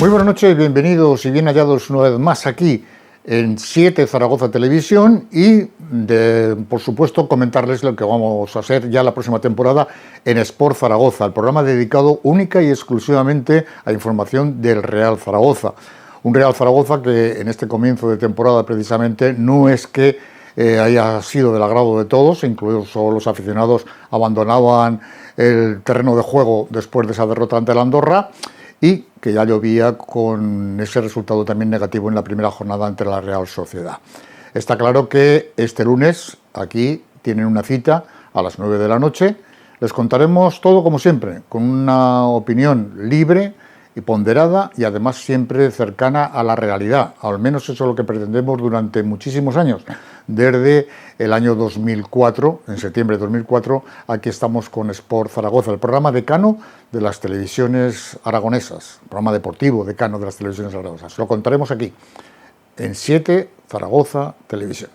Muy buenas noches, bienvenidos y bien hallados una vez más aquí en 7 Zaragoza Televisión y, por supuesto, comentarles lo que vamos a hacer ya la próxima temporada en Sport Zaragoza, el programa dedicado única y exclusivamente a información del Real Zaragoza. Un Real Zaragoza que en este comienzo de temporada precisamente no es que haya sido del agrado de todos, incluso los aficionados abandonaban el terreno de juego después de esa derrota ante el Andorra, y que ya llovía con ese resultado también negativo en la primera jornada ante la Real Sociedad. Está claro que este lunes aquí tienen una cita a las 9 de la noche. Les contaremos todo como siempre, con una opinión libre y ponderada y además siempre cercana a la realidad. Al menos eso es lo que pretendemos durante muchísimos años. Desde el año 2004, en septiembre de 2004, aquí estamos con Sport Zaragoza, el programa decano de las televisiones aragonesas, el programa deportivo decano de las televisiones aragonesas. Lo contaremos aquí, en 7 Zaragoza Televisión.